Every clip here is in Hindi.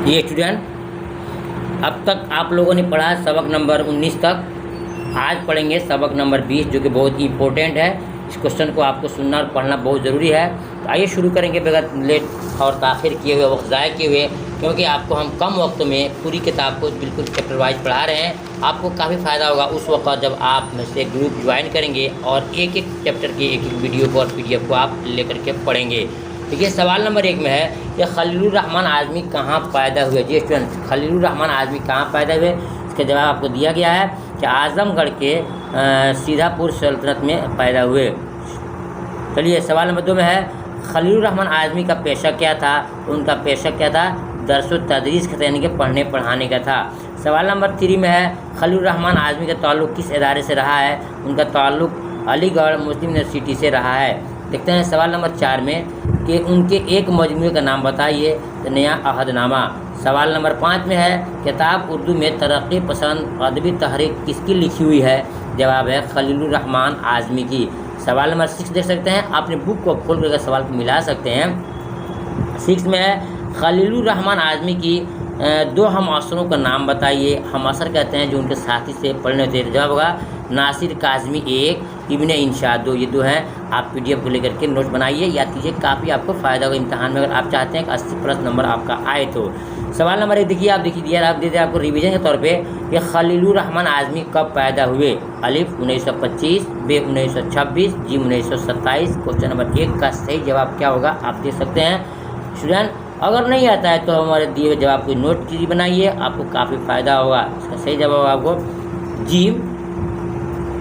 ये स्टूडेंट, अब तक आप लोगों ने पढ़ा सबक नंबर 19 तक। आज पढ़ेंगे सबक नंबर 20 जो कि बहुत ही इंपॉर्टेंट है। इस क्वेश्चन को आपको सुनना और पढ़ना बहुत ज़रूरी है। तो आइए शुरू करेंगे बगैर लेट और ताख़िर किए हुए, वक्त ज़ाया किए हुए, क्योंकि आपको हम कम वक्त में पूरी किताब को बिल्कुल चैप्टर वाइज पढ़ा रहे हैं। आपको काफ़ी फ़ायदा होगा उस वक्त जब आप में से ग्रुप ज्वाइन करेंगे और एक एक चैप्टर की एक एक वीडियो को और PDF को आप लेकर के पढ़ेंगे। देखिए सवाल नंबर 1 में है कि खलीलुर रहमान आज़मी कहाँ पैदा हुए। जी स्टूडेंट, खलीलुर रहमान आज़मी कहाँ पैदा हुए, इसका जवाब आपको दिया गया है कि आज़मगढ़ के सीधापुर सल्तनत में पैदा हुए। चलिए सवाल नंबर 2 में है खलीलुर रहमान आज़मी का पेशा क्या था। उनका पेशा क्या था, दर्स व तदरीस का, यानी कि पढ़ने पढ़ाने का था। सवाल नंबर 3 में है खलीलुर रहमान आज़मी का ताल्लुक़ किस इदारे से रहा है। उनका ताल्लुक़ अलीगढ़ मुस्लिम यूनिवर्सिटी से रहा है। देखते हैं सवाल नंबर 4 में कि उनके एक मजमूए का नाम बताइए, तो नया अहदनामा। सवाल नंबर 5 में है किताब उर्दू में तरक्की पसंद अदबी तहरीक किसकी लिखी हुई है। जवाब है खलीलुर रहमान आज़मी की। सवाल नंबर 6 देख सकते हैं, अपने बुक को खोल कर सवाल को मिला सकते हैं। 6 में है खलीलुर रहमान आज़मी की 2 हम असरों का नाम बताइए। हम असर कहते हैं जो उनके साथी से पढ़ने होते हैं। जवाब होगा नासिर काज़मी 1, इब्न इंशा 2। ये 2 हैं। आप PDF को लेकर के नोट बनाइए, याद कीजिए, काफ़ी आपको फ़ायदा होगा इम्तहान में अगर आप चाहते हैं कि 80+ नंबर आपका आए तो। सवाल नंबर 1 देखिए, आप देखिए दिया, आप दे दिया आपको रिवीजन के तौर पे कि खलीलुर रहमान आज़मी कब पैदा हुए। अलिफ 1925, बे 1926, जी 1927। क्वेश्चन नंबर 1 का सही जवाब क्या होगा आप देख सकते हैं। स्टूडेंट अगर नहीं आता है तो हमारे दिए हुए जवाब को नोट कीजिए, बनाइए, आपको काफ़ी फ़ायदा होगा। इसका सही जवाब आपको जी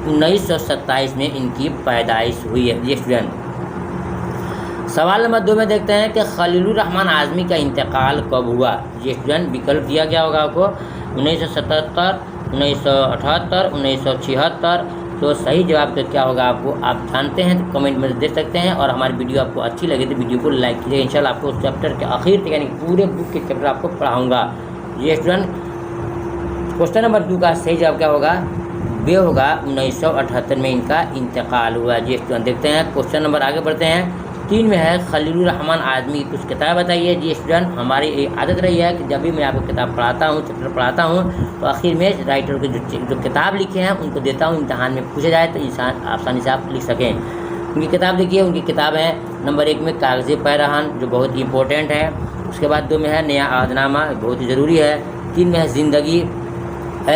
1927 में इनकी पैदाइश हुई है। ये स्टूडेंट सवाल नंबर 2 में देखते हैं कि खलीलुर रहमान आज़मी का इंतकाल कब हुआ। ये स्टूडेंट विकल्प दिया गया होगा आपको 1977, 1978, 1976। तो सही जवाब तो क्या होगा आपको आप जानते हैं तो कमेंट में दे सकते हैं। और हमारी वीडियो आपको अच्छी लगे तो वीडियो को लाइक कीजिए। इंशाल्लाह आपको उस चैप्टर के आखिर तक यानी पूरे बुक के चैप्टर आपको पढ़ाऊँगा। ये स्टूडेंट क्वेश्चन नंबर 2 का सही जवाब क्या होगा, बे होगा 1978 में इनका इंतकाल हुआ। जी स्टूडेंट देखते हैं क्वेश्चन नंबर आगे बढ़ते हैं। 3 में है खलीलुर रहमान आज़मी की कुछ किताब बताइए। जी स्टूडेंट हमारी आदत रही है कि जब भी मैं आपको किताब पढ़ाता हूँ, चैप्टर पढ़ाता हूँ, तो आखिर में राइटर के जो किताब लिखे हैं उनको देता हूँ, इम्तहान में पूछा जाए तो इंसान आसानी से आप लिख सकें। उनकी किताब देखिए, उनकी किताब है नंबर 1 में कागज़े पैरहन जो बहुत ही इंपॉर्टेंट है। उसके बाद 2 में है नया अहदनामा बहुत ही ज़रूरी है। 3 में है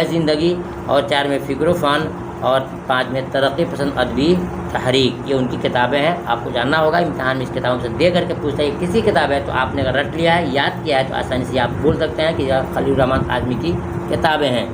ज़िंदगी और 4 में फ़िक्र फ़न और 5 में तरक्की पसंद अदबी तहरीक। ये उनकी किताबें हैं, आपको जानना होगा। इम्तहान में इस किताबों से दे करके पूछता है किसी किताब है तो आपने अगर रट लिया है, याद किया है तो आसानी से आप बोल सकते हैं कि यह खलीलुर रहमान आज़मी की किताबें हैं।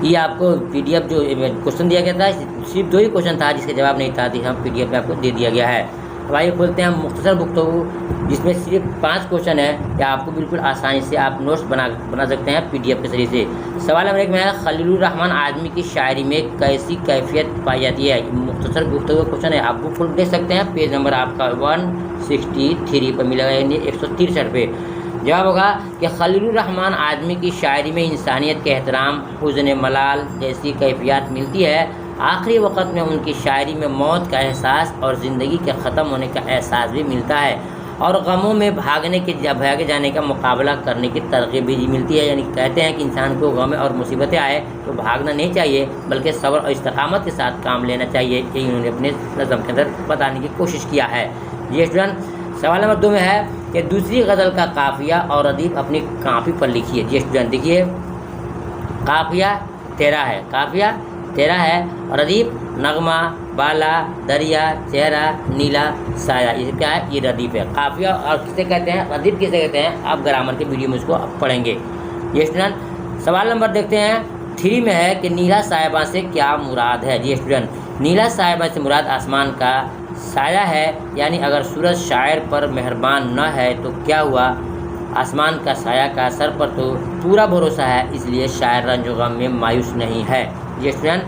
ये आपको PDF जो क्वेश्चन दिया गया था सिर्फ 2 ही क्वेश्चन था जिसका जवाब नहीं था, हम PDF में आपको दे दिया गया है। अब आइए खोलते हैं मुख्तसर गुफ्तगू जिसमें सिर्फ 5 क्वेश्चन है या आपको बिल्कुल आसानी से आप नोट्स बना सकते हैं PDF के जरिए से। सवाल नंबर 1 में है खलीलुर रहमान आज़मी की शायरी में कैसी कैफियत पाई जाती है। मुख्तसर गुफ्तगू क्वेश्चन है, आप बुक खोल देख सकते हैं। पेज नंबर आपका 163 पर मिलेगा, यानी 163 पे। जवाब होगा कि खलीलुर रहमान आज़मी की शायरी में इंसानियत के एहतराम, हुज़्न मलाल जैसी कैफियत मिलती है। आखिरी वक़्त में उनकी शायरी में मौत का एहसास और ज़िंदगी के ख़त्म होने का एहसास भी मिलता है और गमों में भागे जाने का मुकाबला करने की तरग़ीब भी मिलती है। यानी कहते हैं कि इंसान को गम और मुसीबतें आए तो भागना नहीं चाहिए, बल्कि सब्र और इस्तिक़ामत के साथ काम लेना चाहिए। यही उन्होंने अपने नज़म के अंदर बताने की कोशिश किया है। ये स्टूडेंट सवाल नंबर 2 में है कि दूसरी गज़ल का काफ़िया और अदीब अपनी कापी पर लिखिए। ये स्टूडेंट देखिए, काफ़िया तेरा है और अदीब नगमा, बाला, दरिया, चेहरा, नीला, साया। ये क्या है, ये रदीफ है। काफ़िया और किसे कहते हैं, अदीब किसे कहते हैं, आप ग्रामर के वीडियो में इसको आप पढ़ेंगे। ये स्टूडेंट सवाल नंबर देखते हैं 3 में है कि नीला साहिबा से क्या मुराद है। जी स्टूडेंट नीला साहिबा से मुराद आसमान का साया है, यानी अगर सूरज शायर पर मेहरबान न है तो क्या हुआ, आसमान का साया का सर पर तो पूरा भरोसा है, इसलिए शायर रंज व गम में मायूस नहीं है। ये स्टूडेंट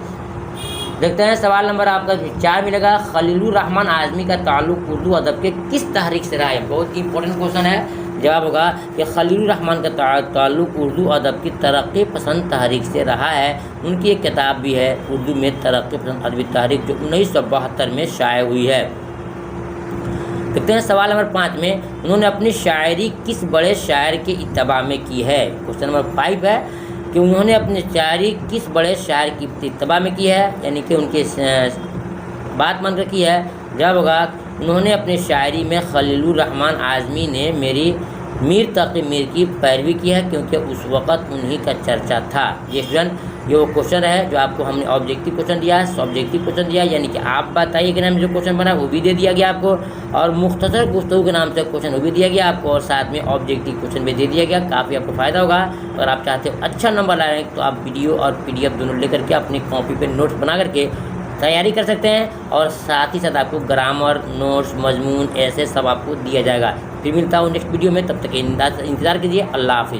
देखते हैं सवाल नंबर आपका 4 मिलेगा खलीलुर रहमान आज़मी का ताल्लुक़ उर्दू अदब के किस तहरीक से रहा है। बहुत ही इंपॉर्टेंट क्वेश्चन है। जवाब होगा कि खलीलुर रहमान का ताल्लुक़ उर्दू अदब की तरक्की पसंद तहरीक से रहा है। उनकी एक किताब भी है उर्दू में तरक्की पसंद अदबी तहरीक जो 1972 में शाये हुई है। देखते हैं सवाल नंबर 5 में, उन्होंने अपनी शायरी किस बड़े शायर के इत्तबा में की है। क्वेश्चन नंबर 5 है कि उन्होंने अपनी शायरी किस बड़े शायर की इत्तबा में की है, यानी कि उनके बात मानकर की है। जवाब होगा उन्होंने अपनी शायरी में खलीलुर रहमान आज़मी ने मीर तक़ी मीर की पैरवी की है, क्योंकि उस वक़्त उन्हीं का चर्चा था। ये स्टूडेंट ये वो क्वेश्चन है जो आपको हमने ऑब्जेक्टिव क्वेश्चन दिया है, सब्जेक्टिव क्वेश्चन दिया है, यानी कि आप बताइए के नाम से जो क्वेश्चन बना वो भी दे दिया गया आपको, और मुख्तसर गुफ्तगू के नाम से क्वेश्चन वो भी दिया गया आपको, और साथ में ऑब्जेक्टिव क्वेश्चन भी दे दिया गया। काफ़ी आपको फ़ायदा होगा। अगर आप चाहते हो अच्छा नंबर लाए तो आप वीडियो और PDF दोनों लेकर के अपनी कॉपी पर नोट्स बना करके तैयारी कर सकते हैं, और साथ ही साथ आपको ग्रामर, नोट्स, मजमून ऐसे सब आपको दिया जाएगा। फिर मिलता हूँ नेक्स्ट वीडियो में, तब तक इंतज़ार कीजिए। अल्लाह हाफिज़।